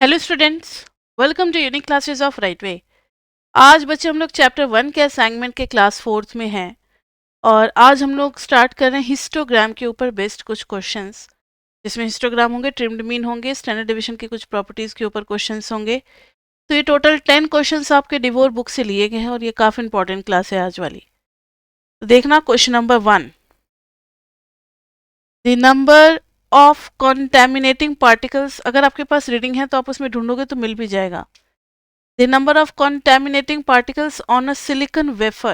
Hello students, welcome to unique classes of right way. आज बच्चे हम लोग चैप्टर 1 के असाइनमेंट के क्लास 4th में हैं और आज हम लोग स्टार्ट कर रहे हैं हिस्टोग्राम के ऊपर बेस्ड कुछ क्वेश्चंस, जिसमें हिस्टोग्राम होंगे, ट्रिम्ड मीन होंगे, स्टैंडर्ड डिवीजन की कुछ प्रॉपर्टीज के ऊपर क्वेश्चंस होंगे। तो ये टोटल 10 क्वेश्चंस आपके डिवोर बुक से लिए गए हैं और ये काफ़ी इंपॉर्टेंट क्लास है आज वाली। तो देखना question number 1, the number of contaminating particles. अगर आपके पास रीडिंग है तो आप उसमें ढूंढोगे तो मिल भी जाएगा। The number of contaminating particles on a silicon wafer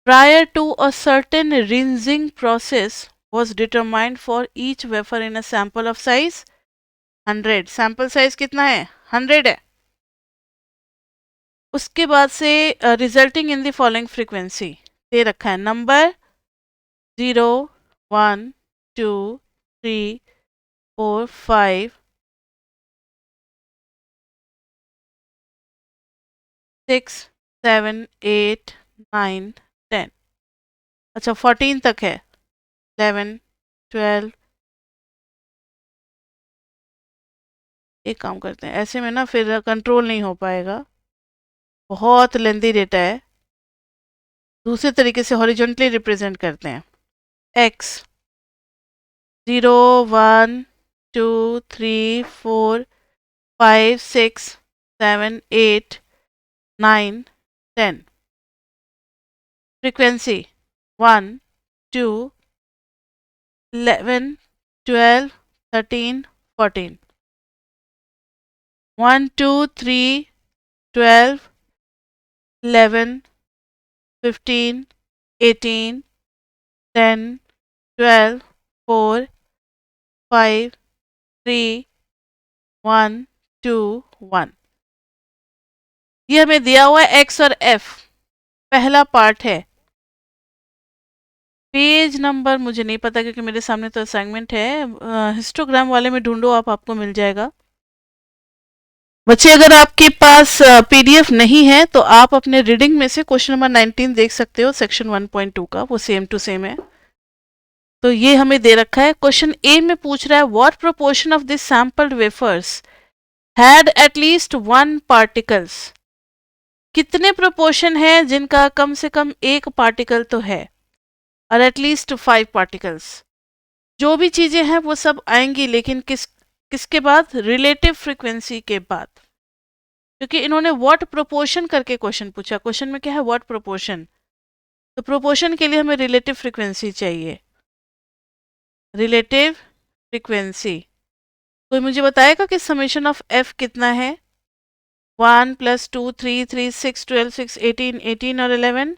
prior to a certain rinsing process was determined for each wafer in a sample of size 100. Sample size कितना है? 100 है। उसके बाद से resulting in the following frequency दे रखा है। Number 0, 1, 2, 3, 4, 5, 6, 7, 8, 9, 10। अच्छा 14 तक है। 11, 12। एक काम करते हैं, ऐसे में ना फिर कंट्रोल नहीं हो पाएगा, बहुत लेंदी डेटा है। दूसरे तरीके से हॉरिजॉन्टली रिप्रेजेंट करते हैं। एक्स 0, 1, 2, 3, 4, 5, 6, 7, 8, 9, 10। फ्रीक्वेंसी 1, 2, 11, 12, 13, 14। 1, 2, 3, 12, 11, 15, 18, 10, 12, 4, 5, 3, 1, 2, 1। ये हमें दिया हुआ है एक्स और एफ, पहला पार्ट है। पेज नंबर मुझे नहीं पता क्योंकि मेरे सामने तो असाइनमेंट है। हिस्टोग्राम वाले में ढूंढो आप, आपको मिल जाएगा। बच्चे अगर आपके पास पीडीएफ नहीं है तो आप अपने रीडिंग में से क्वेश्चन नंबर 19 देख सकते हो, सेक्शन 1.2 का, वो सेम टू सेम है। तो ये हमें दे रखा है। क्वेश्चन ए में पूछ रहा है what proportion of this sampled wafers had at least 1 particles. कितने प्रोपोर्शन है जिनका कम से कम एक पार्टिकल तो है और एटलीस्ट 5 पार्टिकल्स। जो भी चीजें हैं वो सब आएंगी, लेकिन किसके बाद? रिलेटिव फ्रीक्वेंसी के बाद, क्योंकि इन्होंने व्हाट प्रोपोर्शन करके क्वेश्चन पूछा। क्वेश्चन में क्या है? What proportion. तो प्रोपोर्शन के लिए हमें रिलेटिव फ्रीक्वेंसी चाहिए। रिलेटिव फ्रीक्वेंसी कोई मुझे बताएगा कि समेशन ऑफ एफ कितना है? 1 + 2 3 3 6 12 6 18 18 और 11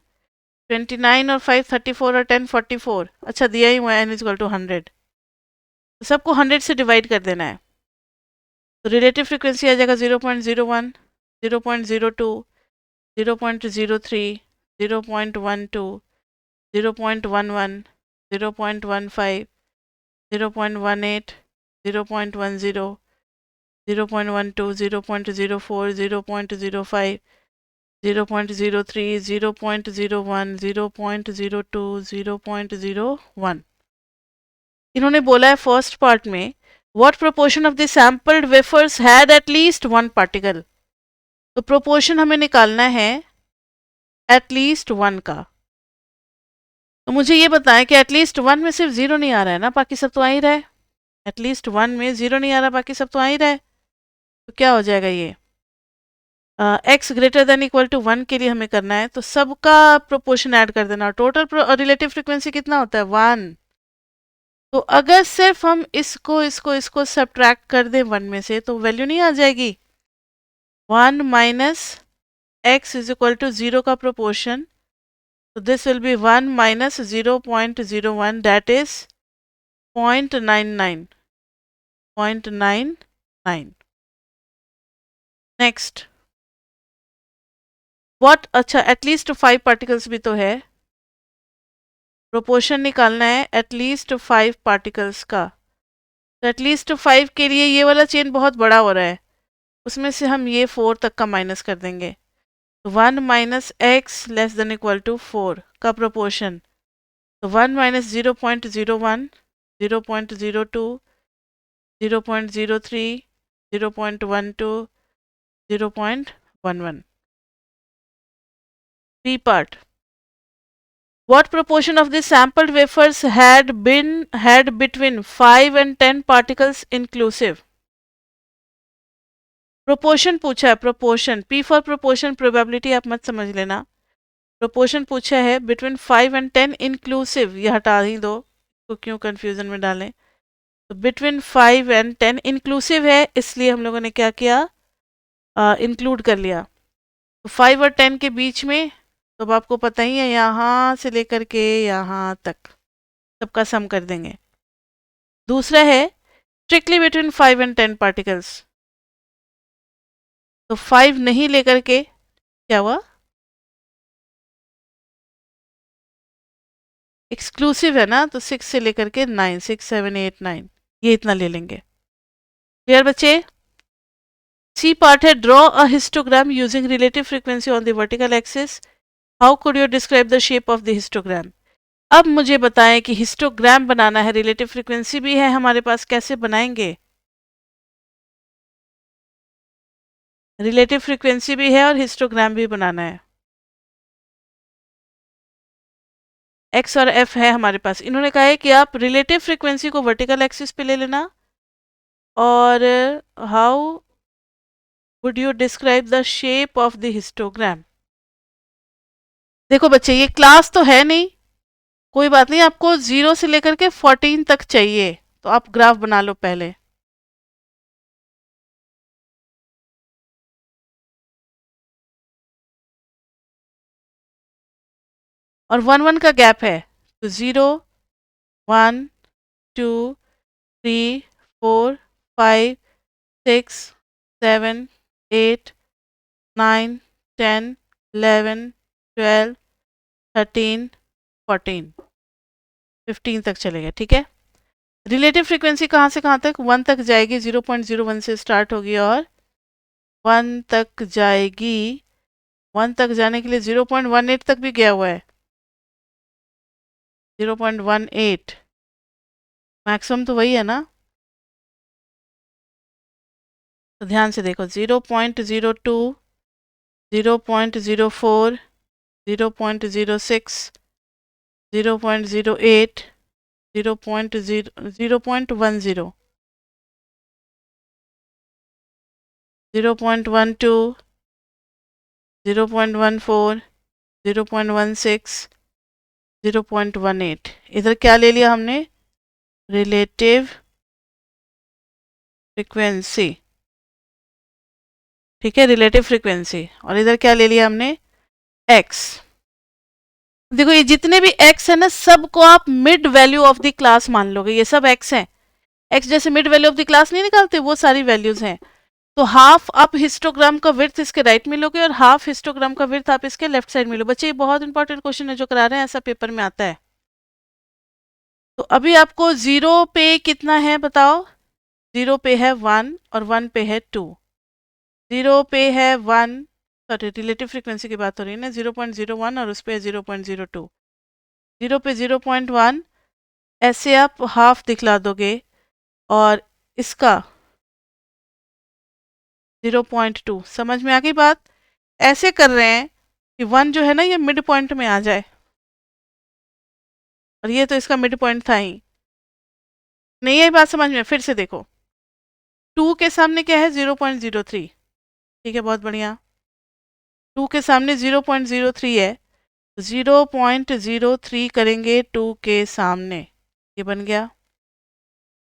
29 और 5 34 और 10 44। अच्छा दिया ही हुआ n = 100, तो सबको 100 से डिवाइड कर देना है। तो रिलेटिव फ्रीक्वेंसी आ जाएगा 0.01, 0.02, 0.03, 0.12, 0.11, 0.15, 0.18, 0.10, 0.12, 0.04, 0.05, 0.03, 0.01, 0.02, 0.01। इन्होंने बोला है फर्स्ट पार्ट में what proportion of the sampled wafers had at least 1 particle. तो प्रोपोर्शन हमें निकालना है एटलीस्ट 1 का। तो मुझे ये बताएं कि एटलीस्ट 1 में सिर्फ 0 नहीं आ रहा है ना, बाकी सब तो आ ही रहा है। एटलीस्ट 1 में 0 नहीं आ रहा, बाकी सब तो आ ही रहा है। तो क्या हो जाएगा ये? X greater than equal to 1 के लिए हमें करना है तो सबका प्रोपोर्शन ऐड कर देना। टोटल रिलेटिव फ्रीक्वेंसी कितना होता है? 1। तो अगर सिर्फ हम इसको सब्ट्रैक्ट कर दें 1 में से तो वैल्यू नहीं आ जाएगी। 1 minus x is equal to 0 का प्रोपोर्शन, तो this will be 1 minus 0.01, that is 0.99। Next what, अच्छा एटलीस्ट 5 पार्टिकल्स भी तो है। प्रोपोर्शन निकालना है एटलीस्ट 5 पार्टिकल्स का। तो एटलीस्ट 5 के लिए ये वाला चेन बहुत बड़ा हो रहा है, उसमें से हम ये 4 तक का माइनस कर देंगे। तो 1 minus x less than equal to 4 का प्रोपोर्शन, तो 1 minus 0.01, 0.02, 0.03, 0.12, 0.11. B part. What proportion of the sampled wafers had between 5 and 10 particles inclusive? Proportion पूछा है, proportion, P for proportion, probability आप मत समझ लेना। प्रोपोर्शन पूछा है बिटवीन 5 एंड 10 इंक्लूसिव, ये हटा ही दो, तो क्यों कंफ्यूजन में डालें। तो बिटवीन 5 एंड 10 इंक्लूसिव है, इसलिए हम लोगों ने क्या किया, इंक्लूड कर लिया। तो 5 और 10 के बीच में, तो अब आपको पता ही है, यहाँ से लेकर के यहाँ तक सबका सम कर देंगे। दूसरा है स्ट्रिक्टली बिटवीन 5 एंड 10 पार्टिकल्स, तो 5 नहीं लेकर के क्या हुआ, एक्सक्लूसिव है ना, तो 6 से लेकर के 9, 6 7 8 9, ये इतना ले लेंगे। क्लियर बच्चे। सी पार्ट है, draw a histogram using relative frequency on the vertical axis, how could you describe the shape of the histogram. अब मुझे बताएं कि हिस्टोग्राम बनाना है, रिलेटिव फ्रीक्वेंसी भी है हमारे पास, कैसे बनाएंगे। रिलेटिव फ्रीक्वेंसी भी है और हिस्टोग्राम भी बनाना है। एक्स और एफ है हमारे पास। इन्होंने कहा है कि आप रिलेटिव फ्रीक्वेंसी को वर्टिकल एक्सिस पे ले लेना, और how would you describe the shape of the histogram. देखो बच्चे, ये क्लास तो है नहीं, कोई बात नहीं, आपको 0 से लेकर के 14 तक चाहिए, तो आप ग्राफ बना लो पहले। और 1 1 का गैप है, तो 0 1 2 3 4 5 6 7 8 9 10 11 12 13 14 15 तक चलेगा, ठीक है। रिलेटिव फ्रीक्वेंसी कहाँ से कहाँ तक, 1 तक जाएगी, 0.01 से स्टार्ट होगी और 1 तक जाएगी। 1 तक जाने के लिए 0.18 तक भी गया हुआ है, 0.18 मैक्सिमम तो वही है ना। तो ध्यान से देखो, 0.02, 0.04, 0.06, 0.08, 0.10, 0.12, 0.12, 0.14, 0.16, 0.18। इधर क्या ले लिया हमने, रिलेटिव फ्रीक्वेंसी, ठीक है, रिलेटिव फ्रीक्वेंसी। और इधर क्या ले लिया हमने, एक्स। देखो ये जितने भी एक्स है ना, सबको आप mid value of the class मान लोगे, ये सब एक्स हैं। एक्स जैसे mid value of the class नहीं निकालते, वो सारी वैल्यूज हैं। तो हाफ आप हिस्टोग्राम का विड्थ इसके राइट में लोगे और हाफ हिस्टोग्राम का विड्थ आप इसके लेफ्ट साइड में लो। बच्चे ये बहुत इंपॉर्टेंट क्वेश्चन है जो करा रहे हैं, ऐसा पेपर में आता है। तो अभी आपको 0 पे कितना है बताओ, 0 पे है 1 और 1 पे है 2। 0 पे है 1, सॉरी रिलेटिव फ्रीक्वेंसी की बात हो रही है ना, 0.01 और उस पे 0.02। 0 पे 0.1, ऐसे आप हाफ दिखला दोगे, और इसका 0.2। समझ में आ गई बात। ऐसे कर रहे हैं कि 1 जो है ना, ये मिड पॉइंट में आ जाए, और ये तो इसका मिड पॉइंट था ही नहीं। यही बात समझ में, फिर से देखो, 2 के सामने क्या है, 0.03, ठीक है, बहुत बढ़िया। 2 के सामने 0.03 है, 0.03 करेंगे 2 के सामने, ये बन गया।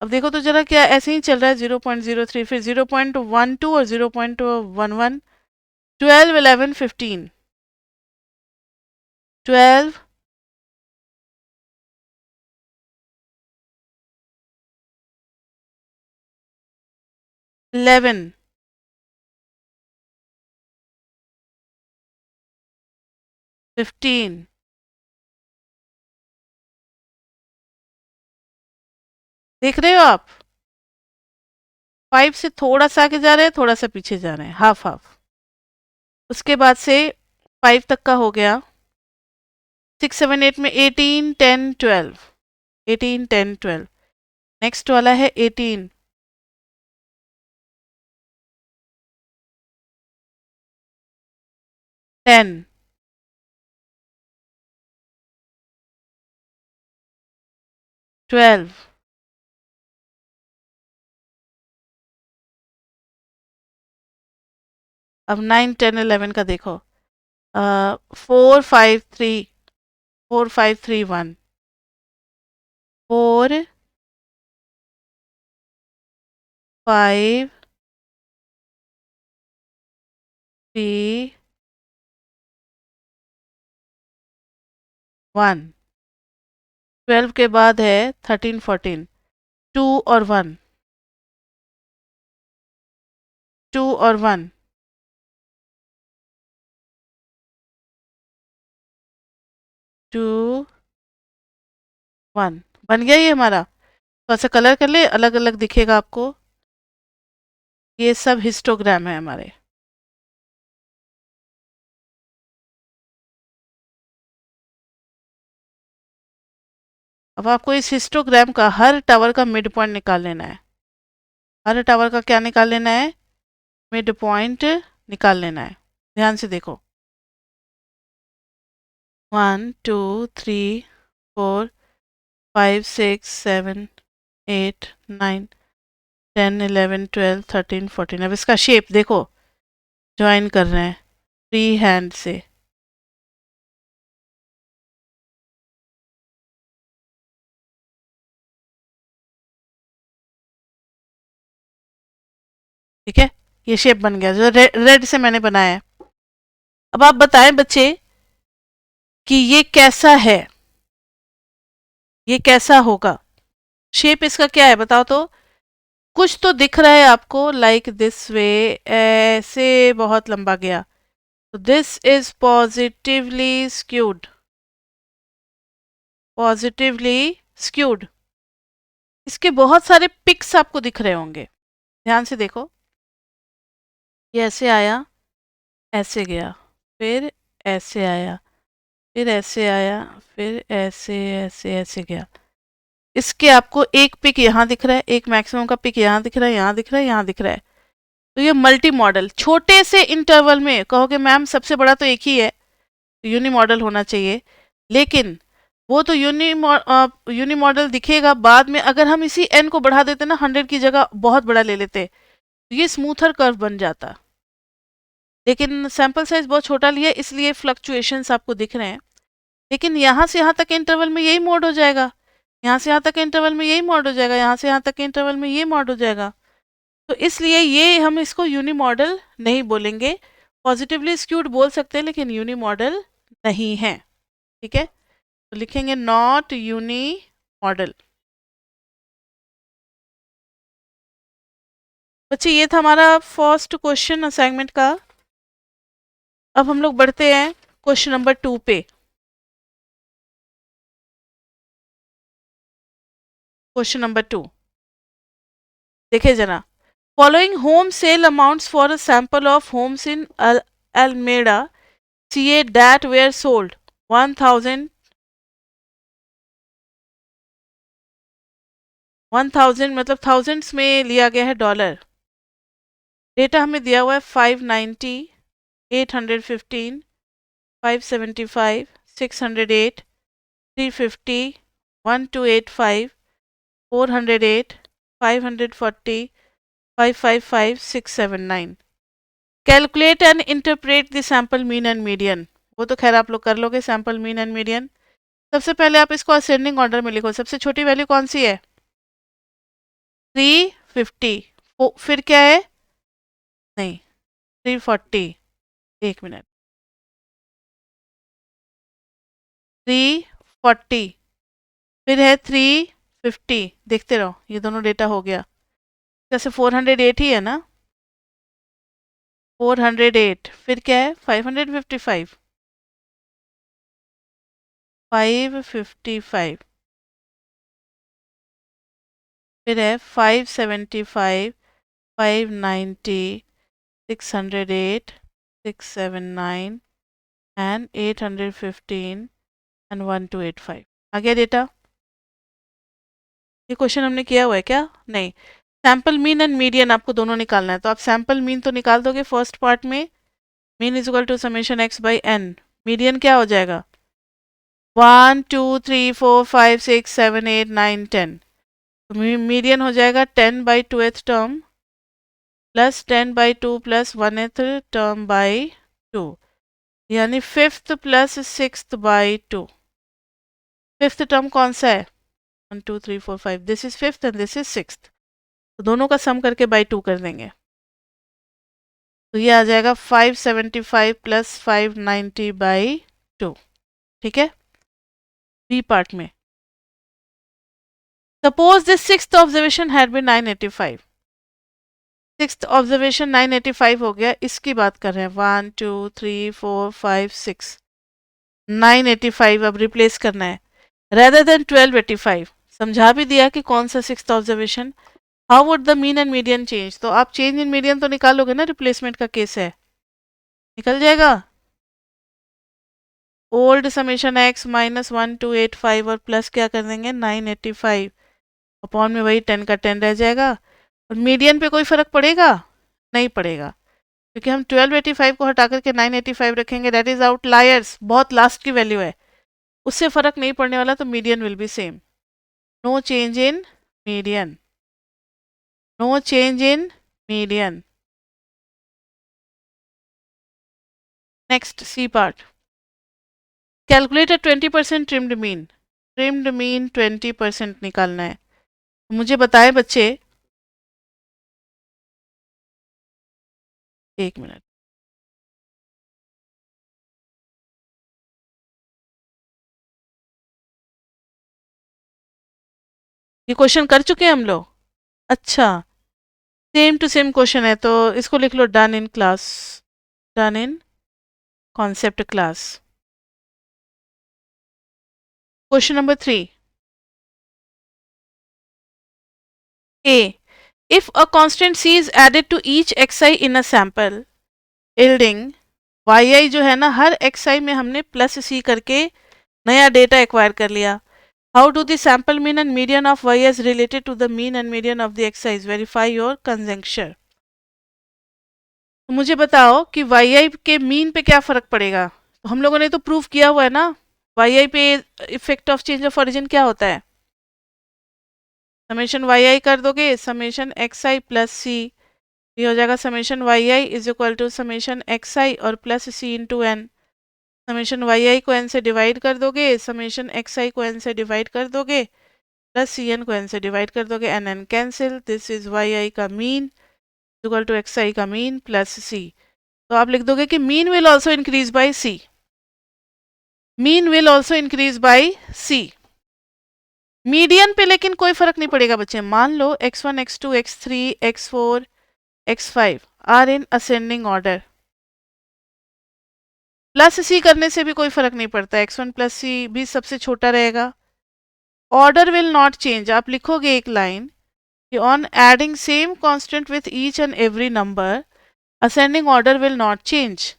अब देखो तो जरा, क्या ऐसे ही चल रहा है, 0.03, फिर 0.12 और 0.11, 12 11 15, 12 11 15। देख रहे हो आप, 5 से थोड़ा सा आगे जा रहे हैं, थोड़ा सा पीछे जा रहे हैं, हाफ हाफ। उसके बाद से 5 तक का हो गया, 6 7 8 में 18 10 12, 18 10 12। नेक्स्ट वाला है 18, 10, 12, अब 9, 10, 11 का देखो। 4, 5, 3, 4, 5, 3, 1, 4, 5, 3, 1, 12 के बाद है 13, 14, 2 और 1, 2 और 1, 2, 1 बन गया ये हमारा। थोड़ा सा कलर कर ले, अलग अलग दिखेगा आपको। ये सब हिस्टोग्राम है हमारे। अब आपको इस हिस्टोग्राम का हर टावर का मिड पॉइंट निकाल लेना है। हर टावर का क्या निकाल लेना है? मिड पॉइंट निकाल लेना है। ध्यान से देखो। 1, 2, 3, 4, 5, 6, 7, 8, 9, 10, 11, 12, 13, 14। अब इसका शेप देखो, ज्वाइन कर रहे हैं फ्री हैंड से। ठीक है, ये शेप बन गया जो रेड से मैंने बनाया है। अब आप बताएं बच्चे कि ये कैसा है, ये कैसा होगा? शेप इसका क्या है बताओ तो। कुछ तो दिख रहा है आपको, लाइक दिस वे, ऐसे बहुत लंबा गया, तो this is positively skewed, positively skewed. इसके बहुत सारे पिक्स आपको दिख रहे होंगे, ध्यान से देखो। ये ऐसे आया, ऐसे गया, फिर ऐसे आया, फिर ऐसे आया, फिर ऐसे ऐसे ऐसे गया। इसके आपको एक पिक यहाँ दिख रहा है, एक मैक्सिमम का पिक यहाँ दिख रहा है, यहाँ दिख रहा है, यहाँ दिख रहा है। तो ये मल्टी मॉडल, छोटे से इंटरवल में कहोगे मैम सबसे बड़ा तो एक ही है, यूनी मॉडल होना चाहिए। लेकिन वो तो यूनी मॉडल दिखेगा बाद में। अगर हम इसी एन को बढ़ा देते ना, 100 की जगह बहुत बड़ा ले लेते, तो ये स्मूथर कर्व बन जाता। लेकिन सैंपल साइज बहुत छोटा लिया, इसलिए फ्लक्चुएशंस आपको दिख रहे हैं। लेकिन यहाँ से यहाँ तक के इंटरवल में यही मोड हो जाएगा, यहाँ से यहाँ तक के इंटरवल में यही मोड हो जाएगा, यहाँ से यहाँ तक के इंटरवल में ये मोड हो जाएगा। तो इसलिए ये हम इसको यूनी मॉडल नहीं बोलेंगे। पॉजिटिवली स्क्यूड बोल सकते हैं, लेकिन यूनी मॉडल नहीं है। ठीक है, तो लिखेंगे नॉट यूनी मॉडल। बच्चे ये था हमारा फर्स्ट क्वेश्चन असाइनमेंट का। अब हम लोग बढ़ते हैं क्वेश्चन नंबर 2 पे। क्वेश्चन नंबर 2 देखिए जरा। Following home sale amounts for a sample of homes in Almeda CA that were sold 1000 मतलब थाउजेंड्स में लिया गया है डॉलर। डेटा हमें दिया हुआ है 590, 815, 575, 608, 350, 1285, 408, 540, 555, 679। Calculate and interpret the sample mean and median. वो तो खैर आप लोग कर लोगे, सैंपल मीन एंड मीडियन। सबसे पहले आप इसको असेंडिंग ऑर्डर में लिखो। सबसे छोटी वैल्यू कौन सी है? 350। फिर क्या है? नहीं, 340। एक मिनट, 340, फिर है 350। देखते रहो, ये दोनों डेटा हो गया। जैसे 408 ही है ना, 408। फिर क्या है? 555, 555। फिर है 575, 590, 608, 679 एंड 815 एंड 1285। आ गया डेटा। ये क्वेश्चन हमने किया हुआ है क्या? नहीं। सैंपल मीन एंड मीडियन आपको दोनों निकालना है, तो आप सैंपल मीन तो निकाल दोगे फर्स्ट पार्ट में, mean is equal to summation x by n. Median क्या हो जाएगा? 1 2 3 4 5 6 7 8 9 10। तो मीडियन हो जाएगा 10 by 2th term plus 10 by 2 plus 1th term by 2, यानी 5th plus 6th by 2। 5th term कौन सा है? 1 2 3 4 5, this is 5th and this is 6th। तो दोनों का सम करके बाई 2 कर देंगे, तो ये आ जाएगा 575 प्लस 590 बाई 2। ठीक है, बी पार्ट में suppose this sixth observation had been 985। Sixth observation 985 हो गया, इसकी बात कर रहे हैं 1 2 3 4 5 6 985 अब रिप्लेस करना है रेदर देन 1285। समझा भी दिया कि कौन सा sixth observation. How would the mean and median change? तो आप चेंज इन मीडियन तो निकालोगे ना, रिप्लेसमेंट का केस है, निकल जाएगा। ओल्ड समेशन एक्स माइनस 1285 और प्लस क्या कर देंगे 985 अपॉन में वही 10 का 10 रह जाएगा। और मीडियन पे कोई फर्क पड़ेगा? नहीं पड़ेगा, क्योंकि हम 1285 को हटा करके 985 रखेंगे, दैट इज आउटलायर्स, बहुत लास्ट की वैल्यू है, उससे फर्क नहीं पड़ने वाला, तो median will be same. No change in median, no change in median. Next C part, calculate a 20% trimmed mean. Trimmed mean 20% निकालना है। मुझे बताएं बच्चे, एक मिनट, ये क्वेश्चन कर चुके हैं हम लोग? अच्छा, सेम टू सेम क्वेश्चन है, तो इसको लिख लो done in class, done in concept class. Question number 3 A, if a constant c is added to each xi in a sample yielding yi, जो है ना, हर xi में हमने प्लस c करके नया डेटा एक्वायर कर लिया। How do the sample mean and median of y is related to the mean and median of the xi, verify your conjunction. तो मुझे बताओ कि yi के मीन पे क्या फर्क पड़ेगा? तो हम लोगों ने तो प्रूव किया हुआ है ना, yi पे effect of change of origin क्या होता है? समेशन yi कर दोगे समेशन xi प्लस c, ये हो जाएगा summation yi is equal to summation xi और plus c into N. Summation yi को n से डिवाइड कर दोगे, समेशन xi को n से डिवाइड कर दोगे, प्लस सी एन को n से डिवाइड कर दोगे, N N cancel, this is yi का मीन इक्वल टू xi का मीन प्लस c। तो आप लिख दोगे कि mean will also increase by c, mean will also increase by c। Median पे लेकिन कोई फर्क नहीं पड़ेगा बच्चे। मान लो x1 x2 x3 x4 x5 are in ascending order, plus c करने से भी कोई फर्क नहीं पड़ता, x1 प्लस सी भी सबसे छोटा रहेगा। ऑर्डर विल नॉट चेंज, आप लिखोगे एक लाइन कि on adding same constant with each and every number ascending order will not change.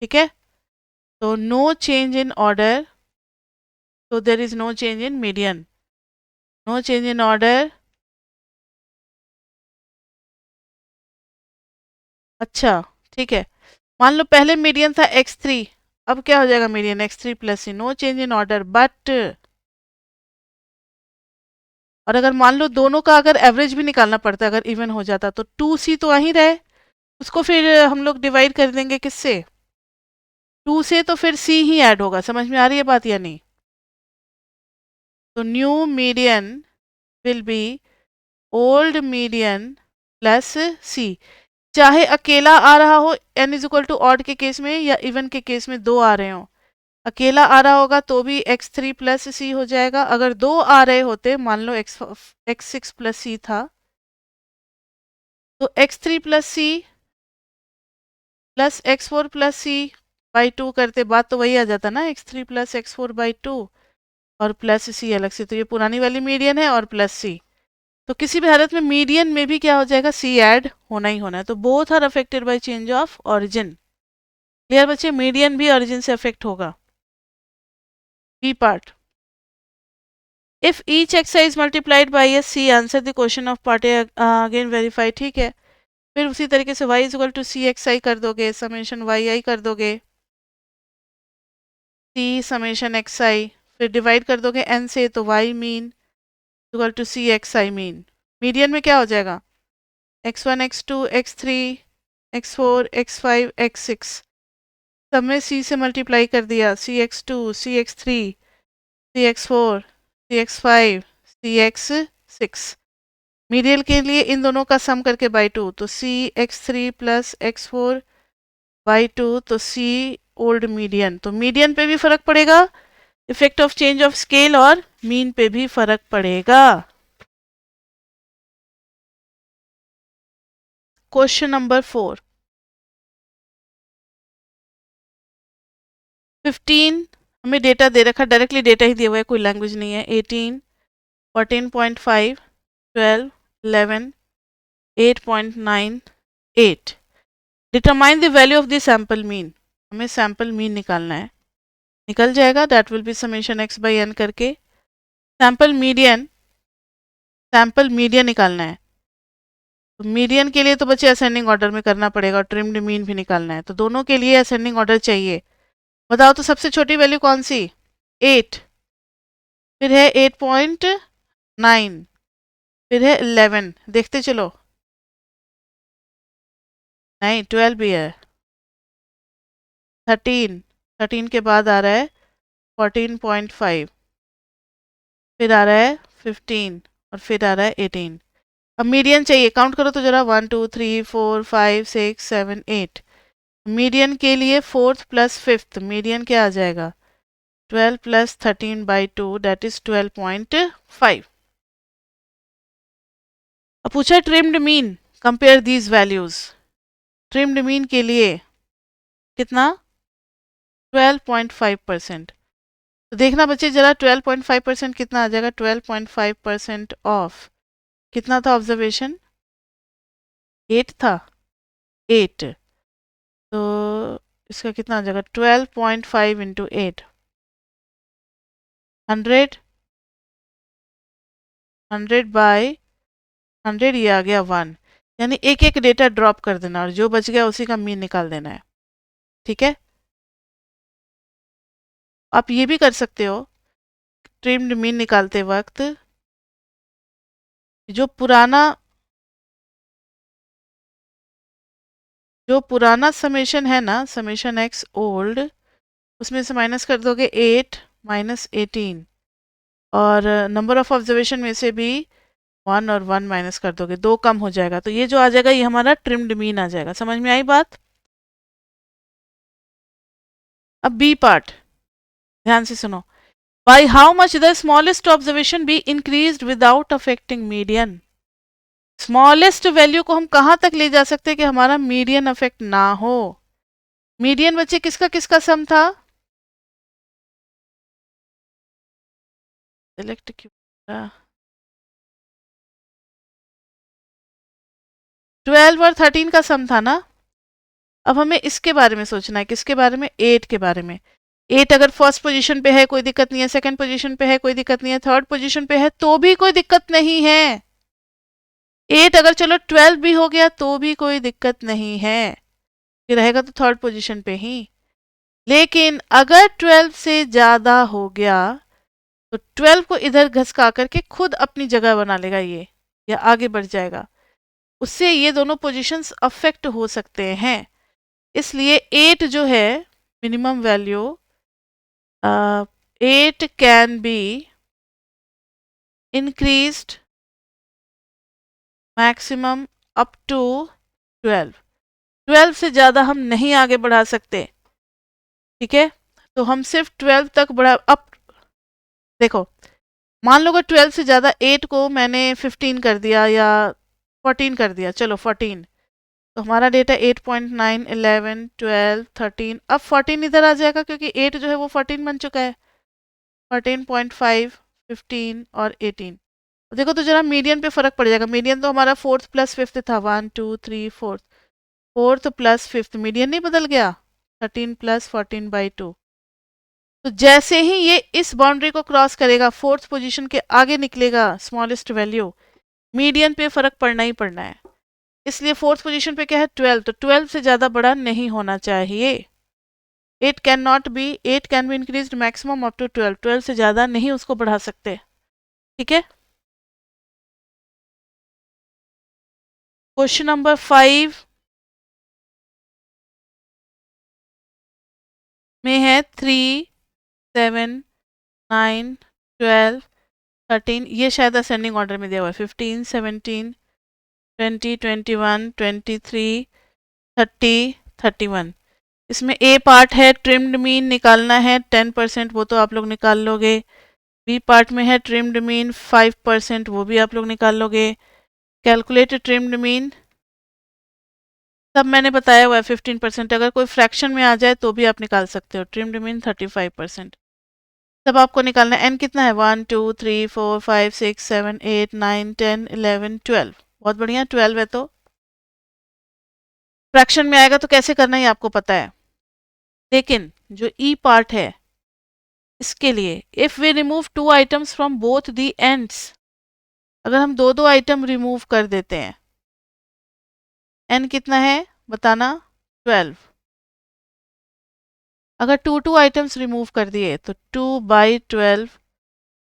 ठीक है, तो नो चेंज इन ऑर्डर, तो there is no change in median, no change in order. अच्छा ठीक है, मान लो पहले मीडियन था x3, अब क्या हो जाएगा median x3 plus C, no change in order. But और अगर मान लो दोनों का अगर एवरेज भी निकालना पड़ता, अगर इवन हो जाता, तो 2c तो वहीं रहे, उसको फिर हम लोग डिवाइड कर देंगे किससे? 2 से, तो फिर c ही ऐड होगा। समझ में आ रही है बात या नहीं? तो new median will be old median plus c, चाहे अकेला आ रहा हो n is equal to odd के केस में, या इवन के केस में दो आ रहे हो। अकेला आ रहा होगा तो भी x3 प्लस सी हो जाएगा, अगर दो आ रहे होते, मान लो x6 प्लस सी था, तो x3 plus C plus x4 plus C by 2 करते, बात तो वही आ जाता ना, x3 प्लस x4 बाई 2 और प्लस सी अलग से, तो ये पुरानी वाली मीडियन है और प्लस सी। तो किसी भी हालत में मीडियन में भी क्या हो जाएगा, सी ऐड होना ही होना है। तो both are affected by change of origin. Clear बच्चे, मीडियन भी ओरिजिन से अफेक्ट होगा। B part, if each x is multiplied by a c, answer the question of part a, again verify. ठीक है, फिर उसी तरीके से y is equal to C x i कर दोगे, समेशन वाई आई कर दोगे, सी समेशन एक्स आई, फिर डिवाइड कर दोगे n से, तो y mean equal to C x i mean. Median में क्या हो जाएगा, x1 x2 x3 x4 x5 x6, सब में c से मल्टीप्लाई कर दिया, सी एक्स टू सी x three c x four c x five c x six. Median के लिए इन दोनों का सम करके बाई टू, तो c x three plus x four by two, तो सी ओल्ड मीडियन। तो मीडियन पे भी फर्क पड़ेगा, effect of change of scale, और मीन पे भी फर्क पड़ेगा। क्वेश्चन नंबर 4, 15 हमें डेटा दे रखा, डायरेक्टली डेटा ही दिया हुआ है, कोई लैंग्वेज नहीं है। 18 14.5 12 11 8.9 8। Determine the value of the sample mean, हमें सैम्पल मीन निकालना है, निकल जाएगा, that will be summation x by N करके। सैम्पल मीडियन निकालना है, तो मीडियन के लिए तो बच्चे असेंडिंग ऑर्डर में करना पड़ेगा, ट्रिम्ड मीन भी निकालना है, तो दोनों के लिए असेंडिंग ऑर्डर चाहिए। बताओ तो सबसे छोटी वैल्यू कौन सी, 8, फिर है 8.9, फिर है 11, देखते चलो, नहीं 12 भी है, 13 के बाद आ रहा है 14.5, फिर आ रहा है 15, और फिर आ रहा है 18। अब मीडियन चाहिए, काउंट करो तो जरा, 1 2 3 4 5 6 7 8। मीडियन के लिए फोर्थ प्लस फिफ्थ, मीडियन क्या आ जाएगा, 12 प्लस 13 बाई 2, दैट इज 12.5। अब पूछा trimmed mean, compare these values. Trimmed mean के लिए कितना, 12.5%। तो देखना बच्चे जरा, 12.5% कितना आ जाएगा, 12.5% ऑफ कितना था, ऑब्जर्वेशन 8 था, 8, तो इसका कितना आ जाएगा, 12.5 इंटू 8, 100 बाई 100, ये आ गया 1, यानी एक एक डेटा ड्रॉप कर देना और जो बच गया उसी का मीन निकाल देना है, ठीक है। आप ये भी कर सकते हो, ट्रिम्ड मीन निकालते वक्त जो पुराना समेशन है ना, समेशन एक्स ओल्ड, उसमें से माइनस कर दोगे 8 माइनस 18, और नंबर ऑफ ऑब्जर्वेशन में से भी 1 और 1 माइनस कर दोगे, 2 कम हो जाएगा, तो ये जो आ जाएगा ये हमारा ट्रिम्ड मीन आ जाएगा। समझ में आई बात। अब बी पार्ट ध्यान से सुनो, by how much the smallest observation be increased without affecting median. Smallest value को हम कहां तक ले जा सकते हैं कि हमारा मीडियन अफेक्ट ना हो। मीडियन बच्चे किसका किसका सम था, सेलेक्ट क्यों, 12 और 13 का सम था ना। अब हमें इसके बारे में सोचना है, किसके बारे में, 8 के बारे में। 8 अगर फर्स्ट पोजीशन पे है कोई दिक्कत नहीं है, सेकंड पोजीशन पे है कोई दिक्कत नहीं है, थर्ड पोजीशन पे है तो भी कोई दिक्कत नहीं है। 8 अगर चलो 12 भी हो गया तो भी कोई दिक्कत नहीं है, ये रहेगा तो थर्ड पोजीशन पे ही। लेकिन अगर 12 से ज्यादा हो गया तो 12 को इधर घसका करके खुद अपनी जगह बना लेगा ये, या आगे बढ़ जाएगा, उससे ये दोनों पोजीशंस अफेक्ट हो सकते हैं। इसलिए 8 जो है minimum value, 8 can be increased maximum up to 12। 12 से ज़्यादा हम नहीं आगे बढ़ा सकते, ठीक है। तो हम सिर्फ 12 तक बढ़ा। अब देखो, मान लो अगर 12 से ज़्यादा 8 को मैंने 15 कर दिया या 14 कर दिया, चलो 14, तो हमारा डेटा 8.9 11 12 13, अब 14 इधर आ जाएगा क्योंकि 8 जो है वो 14 बन चुका है, 14.5 15 और 18। देखो तो जरा मीडियन पे फर्क पड़ जाएगा, मीडियन तो हमारा फोर्थ प्लस फिफ्थ था, 1 2 3 fourth, fourth plus fifth, median नहीं बदल गया, 13 प्लस 14 बाई 2। तो जैसे ही ये इस बाउंड्री को क्रॉस करेगा, फोर्थ पोजीशन के आगे निकलेगा स्मॉलेस्ट वैल्यू, मीडियन पे फर्क पड़ना ही पड़ना है। इसलिए फोर्थ पोजीशन पे क्या है 12, तो 12 से ज़्यादा बड़ा नहीं होना चाहिए। 8 can not be, 8 can be increase maximum up to 12, 12 से ज़्यादा नहीं उसको बढ़ा सकते। ठीक है। क्वेश्चन नंबर 5 में है 3, 7, 9, 12, 13, ये शायद असेंडिंग ऑर्डर में दिया हुआ है। 15, 17, 20, 21, 23, 30, 31। इसमें ए पार्ट है ट्रिम्ड मीन निकालना है 10%, वो तो आप लोग निकाल लोगे। बी पार्ट में है ट्रिम्ड मीन 5%, वो भी आप लोग निकाल लोगे। कैलकुलेट ट्रिम्ड मीन सब मैंने बताया हुआ है 15%, अगर कोई फ्रैक्शन में आ जाए तो भी आप निकाल सकते हो। Trimmed mean 35%। सब आपको निकालना है। एन कितना है 1 2 3 4 5 6 7 8 9 10 11 12। बहुत बढ़िया, 12 है तो फ्रैक्शन में आएगा तो कैसे करना है आपको पता है। लेकिन जो ई पार्ट है इसके लिए if we remove 2 items from both the ends, अगर हम दो दो आइटम रिमूव कर देते हैं, एन कितना है बताना 12। अगर 2 आइटम्स रिमूव कर दिए तो 2/12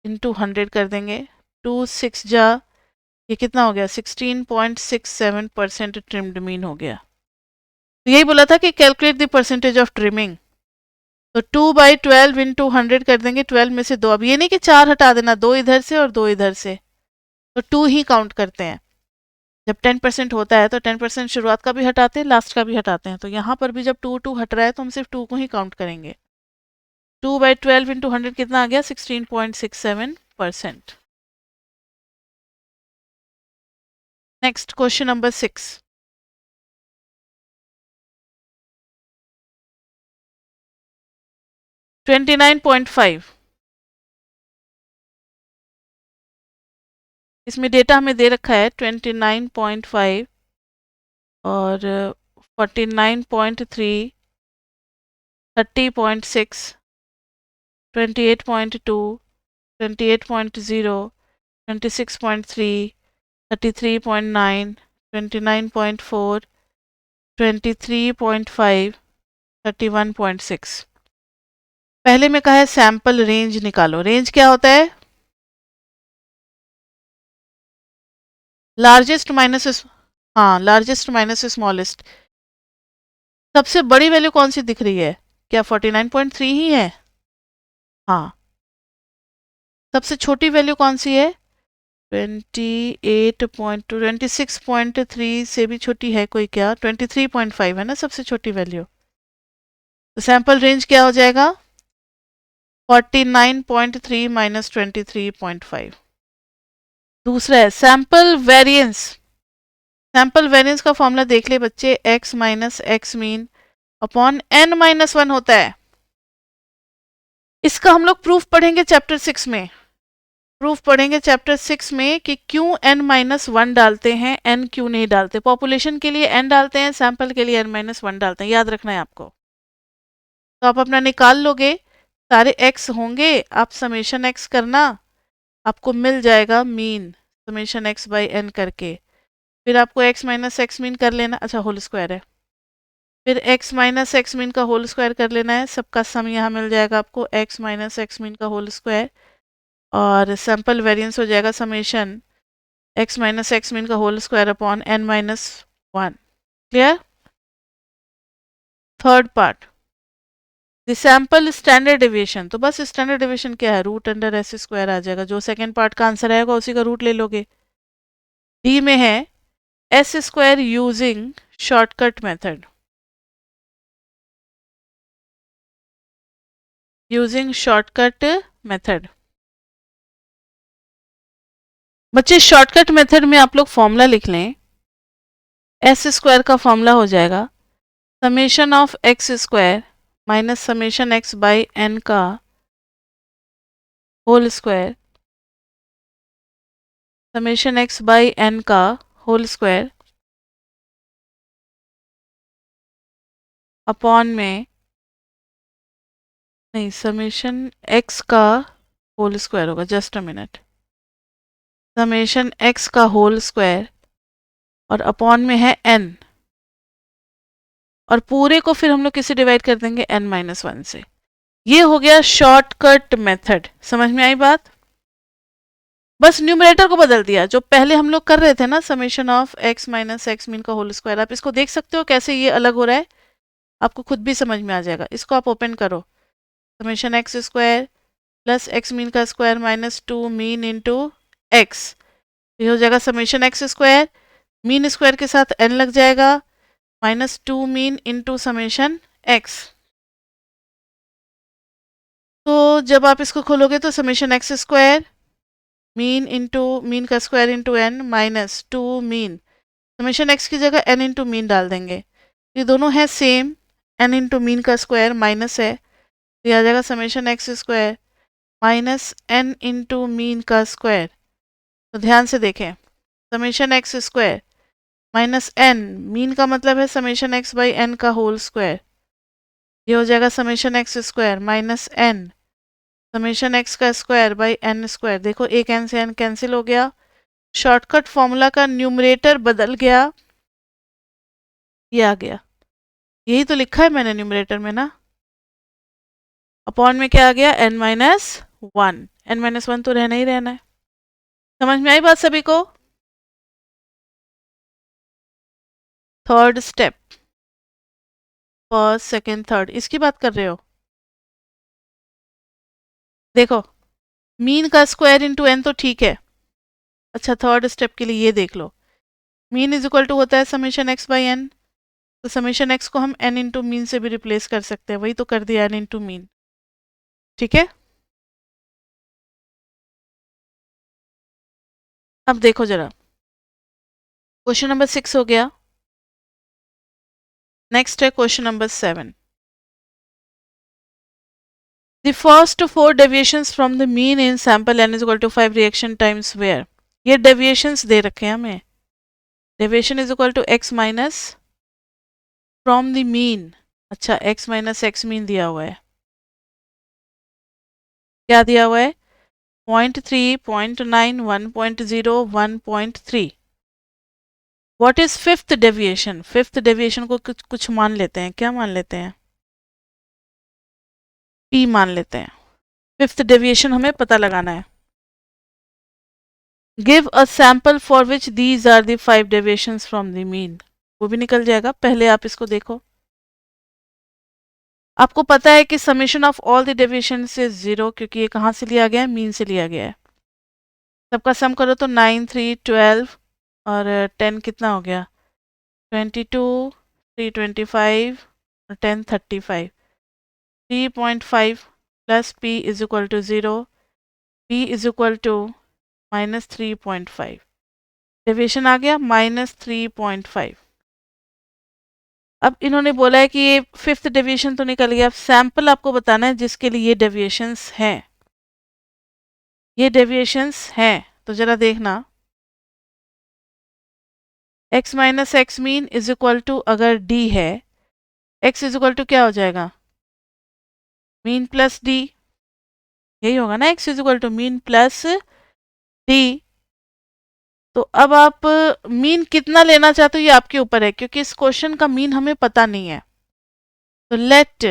इंटू 100 कर देंगे। 2 6 जा, ये कितना हो गया 16.67% ट्रिम्ड मीन हो गया। तो यही बोला था कि calculate the percentage of trimming. तो 2/12 इंटू 100 कर देंगे। 12 में से 2, अब ये नहीं कि 4 हटा देना, 2 इधर से और 2 इधर से, तो 2 ही काउंट करते हैं। जब 10% होता है तो 10% शुरुआत का भी हटाते हैं, लास्ट का भी हटाते हैं। तो यहाँ पर भी जब 2 हट रहा है तो हम सिर्फ 2 को ही काउंट करेंगे। 2/12 इंटू 100 कितना आ गया 16.67%। Next question number 6। ट्वेंटी 29.5, इसमें डेटा हमें दे रखा है 29.5 और 49.3, 30.6, 28.2, 28.0, 26.3, 33.9, 29.4, 23.5, 31.6। पहले में कहा है सैंपल रेंज निकालो। रेंज क्या होता है? लार्जेस्ट माइनस, हाँ लार्जेस्ट माइनस स्मॉलेस्ट। सबसे बड़ी वैल्यू कौन सी दिख रही है? क्या 49.3 ही है? हाँ। सबसे छोटी वैल्यू कौन सी है? 28.2, 26.3 से भी छोटी है कोई क्या? 23.5 है ना सबसे छोटी वैल्यू। तो सैंपल रेंज क्या हो जाएगा 49.3 माइनस 23.5। दूसरा है सैंपल वेरिएंस। सैंपल वेरिएंस का फॉर्मूला देख ले बच्चे, x minus x mean upon n-1 होता है। इसका हम लोग प्रूफ पढ़ेंगे चैप्टर 6 में। प्रूफ पढ़ेंगे चैप्टर 6 में कि क्यों n-1 डालते हैं, n क्यों नहीं डालते। पॉपुलेशन के लिए n डालते हैं, सैंपल के लिए n-1 डालते हैं, याद रखना है आपको। तो आप अपना निकाल लोगे, सारे x होंगे, आप समेशन x करना, आपको मिल जाएगा mean summation x by n करके। फिर आपको x माइनस एक्स मीन कर लेना, अच्छा होल स्क्वायर है, फिर x माइनस एक्स मीन का होल स्क्वायर कर लेना है। सबका सम यहाँ मिल जाएगा आपको x माइनस एक्स मीन का होल स्क्वायर, और सैंपल वेरिएंस हो जाएगा summation x minus x mean का whole square upon n-1। Clear? Third part the sample standard deviation. तो बस स्टैंडर्ड डेविएशन क्या है, रूट अंडर एस स्क्वायर आ जाएगा। जो सेकंड पार्ट का आंसर आएगा उसी का रूट ले लोगे। डी में है S square using shortcut method. Using shortcut method. बच्चे शॉर्टकट मेथड में आप लोग फॉर्मूला लिख लें। एस स्क्वायर का फॉर्मूला हो जाएगा summation of x square minus summation x by n का whole square, summation x by n का होल स्क्वायर अपॉन में, नहीं समेशन एक्स का होल स्क्वायर होगा, just a minute, summation x का होल स्क्वायर और अपॉन में है n, और पूरे को फिर हम लोग किससे डिवाइड कर देंगे, n-1 से। ये हो गया शॉर्टकट मेथड। समझ में आई बात? बस न्यूमरेटर को बदल दिया। जो पहले हम लोग कर रहे थे ना, summation of x minus x mean का होल स्क्वायर, आप इसको देख सकते हो कैसे ये अलग हो रहा है, आपको खुद भी समझ में आ जाएगा। इसको आप ओपन करो, summation x square plus x mean का square minus 2 mean into x, ये हो जाएगा summation x square, mean square के साथ n लग जाएगा, minus 2 mean into summation x. तो जब आप इसको खोलोगे तो summation x square mean into mean का square into n minus 2 mean, summation x की जगह n इंटू मीन डाल देंगे, ये दोनों है सेम, n इंटू मीन का स्क्वायर माइनस है, तो यह आ जाएगा summation x square minus n into mean का स्क्वायर। तो ध्यान से देखें, summation x square minus n, mean का मतलब है समेशन एक्स बाई n का होल स्क्वायर, ये हो जाएगा summation x square minus n summation x का स्क्वायर बाई n स्क्वायर। देखो एक n से n कैंसिल हो गया, शॉर्टकट फॉर्मूला का न्यूमरेटर बदल गया, ये आ गया। यही तो लिखा है मैंने न्यूमरेटर में ना, अपॉन में क्या आ गया, n-1, n-1 तो रहना ही रहना है। समझ में आई बात सभी को? Third step, first second third, इसकी बात कर रहे हो? देखो मीन का स्क्वायर इंटू n तो ठीक है, अच्छा थर्ड स्टेप के लिए ये देख लो, मीन इज इक्वल टू होता है समेशन एक्स बाई n, तो समेशन एक्स को हम n इंटू मीन से भी रिप्लेस कर सकते हैं, वही तो कर दिया n इंटू मीन। ठीक है, अब देखो जरा, क्वेश्चन नंबर 6 हो गया, नेक्स्ट है question number 7। The first 4 deviations from the mean in sample n is equal to 5 reaction times where, ये deviations दे रखे हैं हमें, deviation is equal to x minus from the mean, अच्छा x minus x mean दिया हुआ है, क्या दिया हुआ है, 0.3, 0.9, 1.0, 1.3। What is fifth deviation? Fifth deviation को कुछ मान लेते हैं, क्या मान लेते हैं, p मान लेते हैं। फिफ्थ डेविएशन हमें पता लगाना है। Give a sample for which these are the 5 deviations from the mean, वो भी निकल जाएगा। पहले आप इसको देखो, आपको पता है कि summation of all the deviation से 0, क्योंकि ये कहाँ से लिया गया है, मीन से लिया गया है। सबका सम करो तो 9, 3, 12 और 10 कितना हो गया, 22, 3, 25 और 10, 35। 3.5 plus p is equal to 0, p is equal to minus 3.5, deviation आ गया माइनस 3.5। अब इन्होंने बोला है कि ये फिफ्थ डेविएशन तो निकल गया, अब सैंपल आपको बताना है जिसके लिए ये डेविएशंस हैं, ये डेविएशंस हैं, तो जरा देखना, x minus x mean is equal to, अगर d है, x इज इक्वल टू क्या हो जाएगा, मीन प्लस d, यही होगा ना, x is equal to mean plus d। तो अब आप मीन कितना लेना चाहते हो ये आपके ऊपर है, क्योंकि इस क्वेश्चन का मीन हमें पता नहीं है। तो let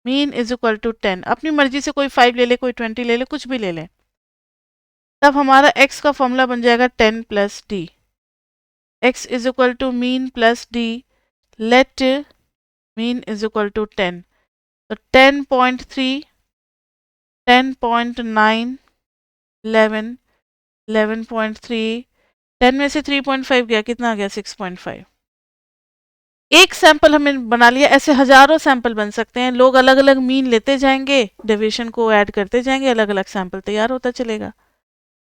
mean is equal to 10, अपनी मर्जी से कोई 5 ले ले, कोई 20 ले ले, कुछ भी ले ले, तब हमारा x का फॉर्मूला बन जाएगा 10 plus d, x is equal to mean plus d, let mean is equal to 10, तो 10.3, 10.9, 11, 11.3, 10 में से 3.5 गया, कितना आ गया, 6.5। एक सैंपल हमें बना लिया, ऐसे हजारों सैंपल बन सकते हैं, लोग अलग अलग मीन लेते जाएंगे, डेविएशन को ऐड करते जाएंगे, अलग अलग सैंपल तैयार होता चलेगा।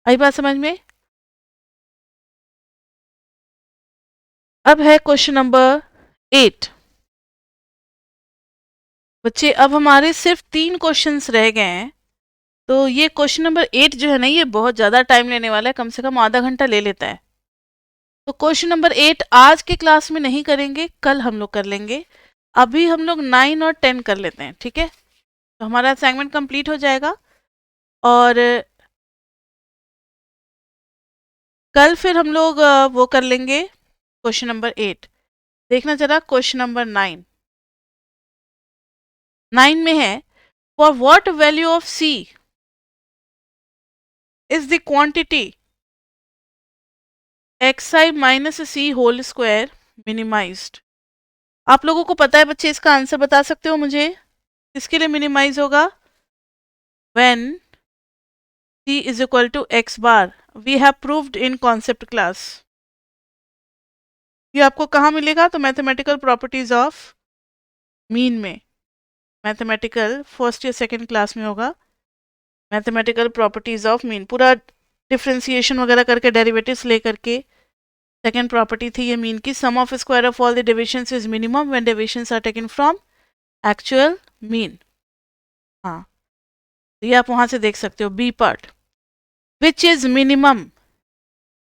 आई बात समझ में? अब है क्वेश्चन नंबर 8। बच्चे अब हमारे सिर्फ 3 क्वेश्चंस रह गए हैं, तो ये क्वेश्चन नंबर 8 जो है ना, ये बहुत ज़्यादा टाइम लेने वाला है, कम से कम आधा घंटा ले लेता है। तो क्वेश्चन नंबर 8 आज की क्लास में नहीं करेंगे, कल हम लोग कर लेंगे। अभी हम लोग 9 और 10 कर लेते हैं, ठीक है? तो हमारा असाइनमेंट कंप्लीट हो जाएगा, और कल फिर हम लोग वो कर लेंगे, क्वेश्चन नंबर 8 देखना जरा। क्वेश्चन नंबर 9 में है, for what value of c is the quantity xi minus c whole square minimized. आप लोगों को पता है बच्चे, इसका आंसर बता सकते हो मुझे? किसके लिए मिनिमाइज होगा? When c is equal to x bar. We have proved in concept class. ये आपको कहाँ मिलेगा? तो मैथमेटिकल प्रॉपर्टीज ऑफ मीन में, मैथमेटिकल फर्स्ट या सेकंड क्लास में होगा। मैथमेटिकल प्रॉपर्टीज ऑफ मीन, पूरा डिफ्रेंसिएशन वगैरह करके डेरिवेटिव्स लेकर के सेकेंड प्रॉपर्टी थी ये मीन की, sum of square of all the divisions is minimum when divisions are taken from actual mean. हाँ, ये आप वहां से देख सकते हो। B part, which is minimum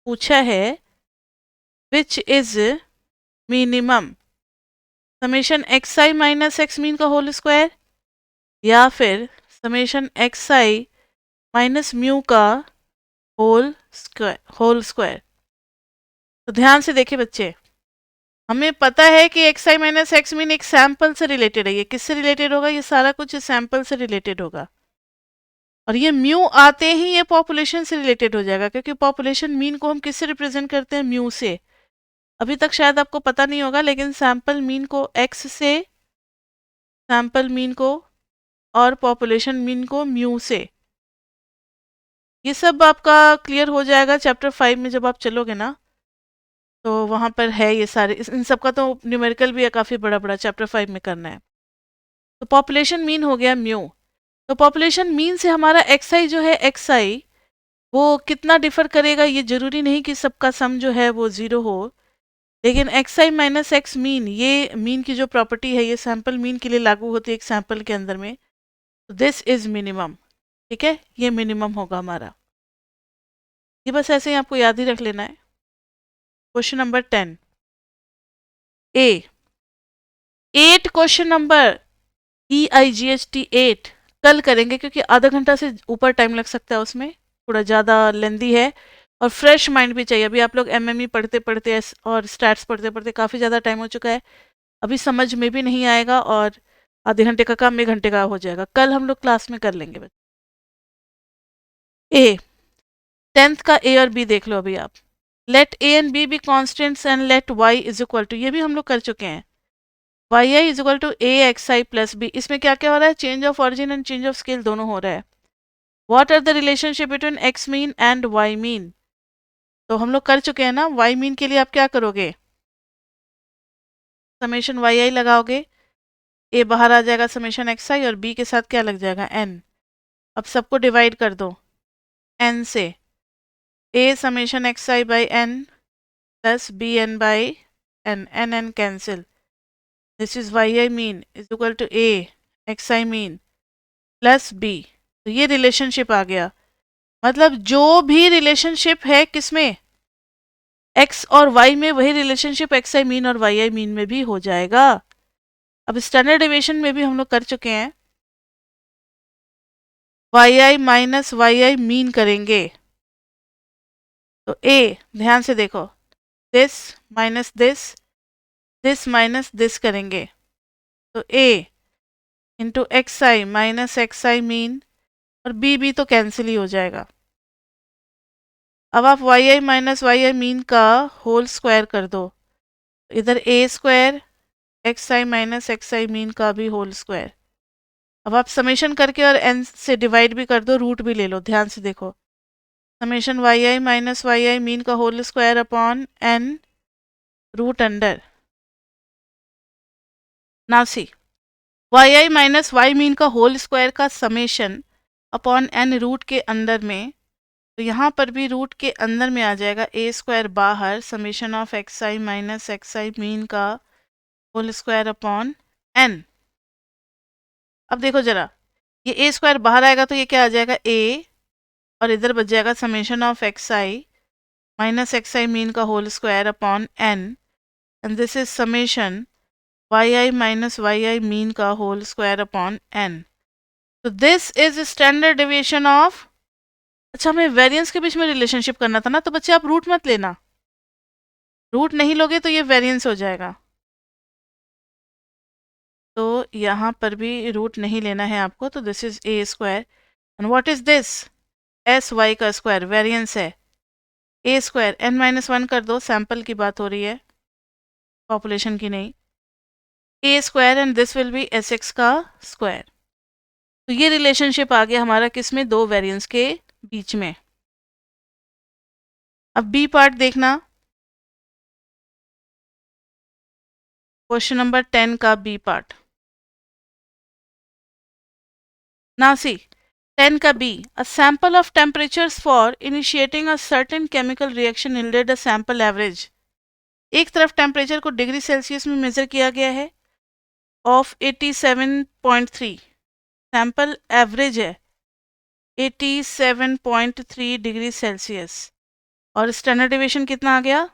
पूछा है, which is minimum, summation x i minus x mean का होल स्क्वायर या फिर summation x i minus mu का होल स्क्वायर। तो ध्यान से देखिए बच्चे, हमें पता है कि x i minus x mean एक सैंपल से रिलेटेड है। ये किससे रिलेटेड होगा? ये सारा कुछ सैंपल से रिलेटेड होगा। और ये म्यू आते ही ये पॉपुलेशन से रिलेटेड हो जाएगा, क्योंकि पॉपुलेशन मीन को हम किससे रिप्रेजेंट करते हैं? म्यू से। अभी तक शायद आपको पता नहीं होगा, लेकिन सैंपल मीन को एक्स से, सैंपल मीन को और पॉपुलेशन मीन को म्यू से। ये सब आपका क्लियर हो जाएगा चैप्टर 5 में जब आप चलोगे ना, तो वहाँ पर है ये सारे। इन सब का तो न्यूमेरिकल भी है, काफ़ी बड़ा बड़ा, चैप्टर 5 में करना है। तो पॉपुलेशन मीन हो गया म्यू। तो पॉपुलेशन मीन से हमारा एक्स आई जो है, एक्स आई वो कितना डिफर करेगा? ये जरूरी नहीं कि सबका सम जो है वो 0 हो, लेकिन x i minus x mean, ये मीन की जो प्रॉपर्टी है ये सैंपल मीन के लिए लागू होती है एक सैंपल के अंदर में। तो दिस इज मिनिमम, ठीक है, ये मिनिमम होगा हमारा। ये बस ऐसे ही आपको याद ही रख लेना है। क्वेश्चन नंबर 10 ए 8, क्वेश्चन नंबर EIGHT 8 कल करेंगे, क्योंकि आधा घंटा से ऊपर टाइम लग सकता है उसमें, थोड़ा ज़्यादा लेंदी है और फ्रेश माइंड भी चाहिए। अभी आप लोग MME पढ़ते पढ़ते और स्टैट्स पढ़ते पढ़ते काफ़ी ज़्यादा टाइम हो चुका है, अभी समझ में भी नहीं आएगा और आधे घंटे का काम 1 घंटे का हो जाएगा। कल हम लोग क्लास में कर लेंगे। ए 10th का ए और बी देख लो अभी आप। Let a and b constants and let y is equal to, ये भी हम लोग कर चुके हैं, y i is equal to a x i plus b. इसमें क्या क्या हो रहा है? Change of origin and change of scale दोनों हो रहा है। What are the relationship between x mean and y mean? तो हम लोग कर चुके हैं ना। वाई मीन के लिए आप क्या करोगे? समेशन वाई आई लगाओगे, ए बाहर आ जाएगा समेशन एक्स आई, और बी के साथ क्या लग जाएगा? एन। अब सबको डिवाइड कर दो एन से, a summation x i by n plus b n by n, n N cancel. This is y i mean is equal to a x i mean plus b. तो ये relationship आ गया। मतलब जो भी relationship है किसमें? X और Y में, वही रिलेशनशिप एक्स आई मीन और वाई आई मीन में भी हो जाएगा। अब स्टैंडर्ड डेविएशन में भी हम लोग कर चुके हैं, y i minus y i mean करेंगे। तो ए ध्यान से देखो, this minus this minus this करेंगे, तो a into x i minus x i mean, और बी तो कैंसिल ही हो जाएगा। अब आप y i minus y i mean का होल स्क्वायर कर दो, इधर a square x i minus x i mean का भी होल स्क्वायर। अब आप समेशन करके और एन से डिवाइड भी कर दो, रूट भी ले लो। ध्यान से देखो, summation y i minus y i mean का whole square upon n root under. Now see, y i minus y mean का होल स्क्वायर का समेशन अपॉन एन रूट के अंदर में, तो यहाँ पर भी रूट के अंदर में आ जाएगा ए स्क्वायर बाहर, summation of x i minus x i mean का होल स्क्वायर अपॉन एन। अब देखो जरा, ये ए स्क्वायर बाहर आएगा तो ये क्या आ जाएगा? ए, और इधर बच जाएगा summation of x i minus x i mean का whole square upon n, and this is summation y i minus y i mean का होल स्क्वायर अपॉन एन। तो this is standard deviation of, अच्छा हमें variance के बीच में relationship करना था ना, तो बच्चे आप रूट मत लेना, रूट नहीं लोगे तो ये वेरिएंस हो जाएगा, तो यहाँ पर भी रूट नहीं लेना है आपको, तो this is a square and what is this, s y का स्क्वायर, वेरिएंस है ए स्क्वायर, n-1 कर दो, सैंपल की बात हो रही है, पॉपुलेशन की नहीं, a square and this will be s x का स्क्वायर। तो ये रिलेशनशिप आ गया हमारा किस में, दो वेरिएंस के बीच में। अब बी पार्ट देखना, क्वेश्चन नंबर 10 का बी पार्ट। नाउ सी 10 का B, a sample of temperatures for initiating a certain chemical reaction yielded a sample average। एक तरफ टेम्परेचर को डिग्री सेल्सियस में मेजर किया गया है ऑफ 87.3, सैंपल एवरेज है 87.3 डिग्री सेल्सियस, और स्टैंडर्ड डेविएशन कितना आ गया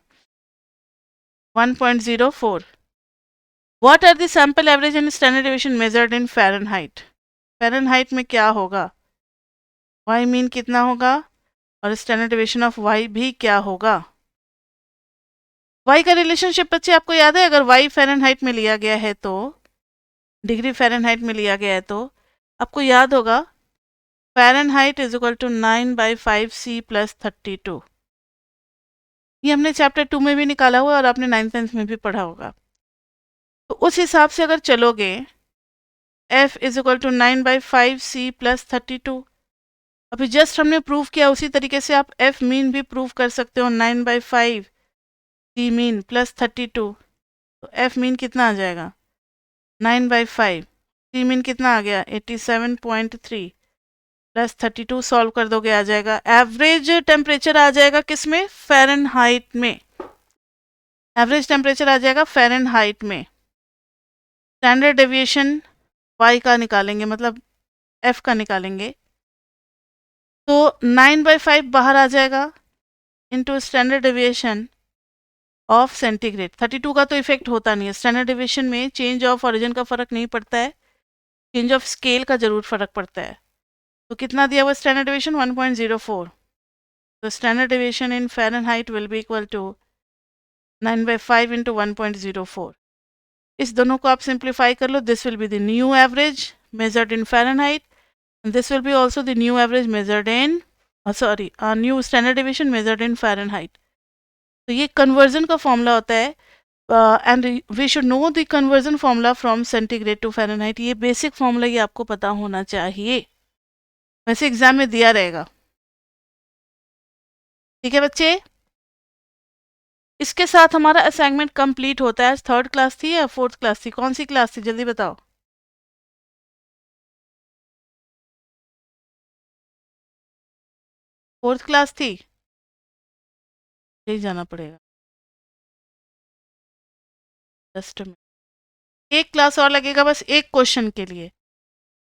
1.04। What are the sample average and standard deviation measured in Fahrenheit, Fahrenheit में क्या होगा, वाई मीन कितना होगा और स्टैंडर्ड डेविएशन ऑफ वाई भी क्या होगा। वाई का रिलेशनशिप बच्चे आपको याद है, अगर वाई फ़ारेनहाइट में लिया गया है तो, डिग्री फ़ारेनहाइट में लिया गया है तो आपको याद होगा Fahrenheit is equal to 9/5C + 32। ये हमने चैप्टर 2 में भी निकाला हुआ और आपने 9th-10th में भी पढ़ा होगा। तो उस हिसाब से अगर चलोगे F is equal to 9/5C + 32, अभी जस्ट हमने प्रूव किया, उसी तरीके से आप F मीन भी प्रूव कर सकते हो, 9/5C मीन + 32, तो F मीन कितना आ जाएगा 9/5, C मीन कितना आ गया 87.3 + 32, सॉल्व कर दोगे आ जाएगा, एवरेज टेम्परेचर आ जाएगा किस में, फ़ारेनहाइट में, एवरेज टेम्परेचर आ जाएगा फ़ारेनहाइट में। स्टैंडर्ड डेविएशन y का निकालेंगे, मतलब f का निकालेंगे, तो 9/5 बाहर आ जाएगा into standard deviation of centigrade. 32 का तो इफेक्ट होता नहीं है, स्टैंडर्ड डेविएशन में चेंज ऑफ ओरिजिन का फर्क नहीं पड़ता है, चेंज ऑफ स्केल का जरूर फर्क पड़ता है। तो कितना दिया हुआ स्टैंडर्ड डेविएशन 1.04, तो standard deviation in Fahrenheit will be equal to 9/5 into 1.04। इस दोनों को आप सिंप्लीफाई कर लो, this will be the new average measured in Fahrenheit, this will be also the new average measured in new standard deviation measured in Fahrenheit। तो ये conversion का formula होता है, and we should know the conversion formula from centigrade to Fahrenheit. ये basic formula ये आपको पता होना चाहिए, वैसे एग्जाम में दिया रहेगा। ठीक है बच्चे, इसके साथ हमारा असाइनमेंट कंप्लीट होता है। आज 3rd क्लास थी या 4th क्लास थी, कौन सी क्लास थी जल्दी बताओ। 4th क्लास थी, यही जाना पड़ेगा, जस्ट एक क्लास और लगेगा बस एक क्वेश्चन के लिए,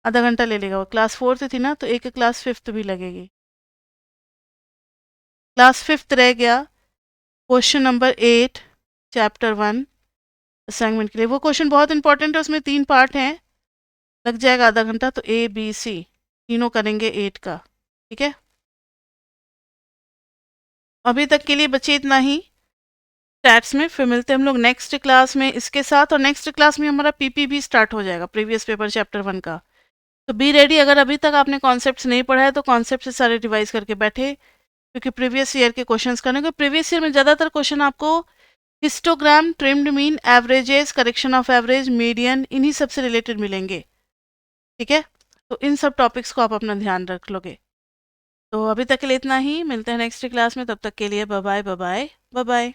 आधा घंटा ले लेगा। वो क्लास 4th थी ना, तो एक क्लास 5th भी लगेगी। क्लास 5th रह गया क्वेश्चन नंबर 8 चैप्टर 1 असाइनमेंट के लिए। वो क्वेश्चन बहुत इंपॉर्टेंट है, उसमें 3 पार्ट हैं, लग जाएगा आधा घंटा, तो ABC तीनों करेंगे 8 का। ठीक है, अभी तक के लिए बच्चे इतना ही स्टैट्स में, फिर मिलते हैं हम लोग नेक्स्ट क्लास में इसके साथ, और नेक्स्ट क्लास में हमारा PP भी स्टार्ट हो जाएगा, प्रीवियस पेपर चैप्टर 1 का। तो बी रेडी, अगर अभी तक आपने कॉन्सेप्ट्स नहीं पढ़ा है तो कॉन्सेप्ट से सारे रिवाइज करके बैठे, क्योंकि प्रीवियस ईयर के क्वेश्चंस करने को, प्रीवियस ईयर में ज़्यादातर क्वेश्चन आपको histogram, trimmed mean, averages, correction of average, median, इन्हीं सब से रिलेटेड मिलेंगे। ठीक है, तो इन सब टॉपिक्स को आप अपना ध्यान रख लोगे। तो अभी तक के लिए इतना ही, मिलते हैं नेक्स्ट क्लास में, तब तक के लिए bye bye bye bye bye.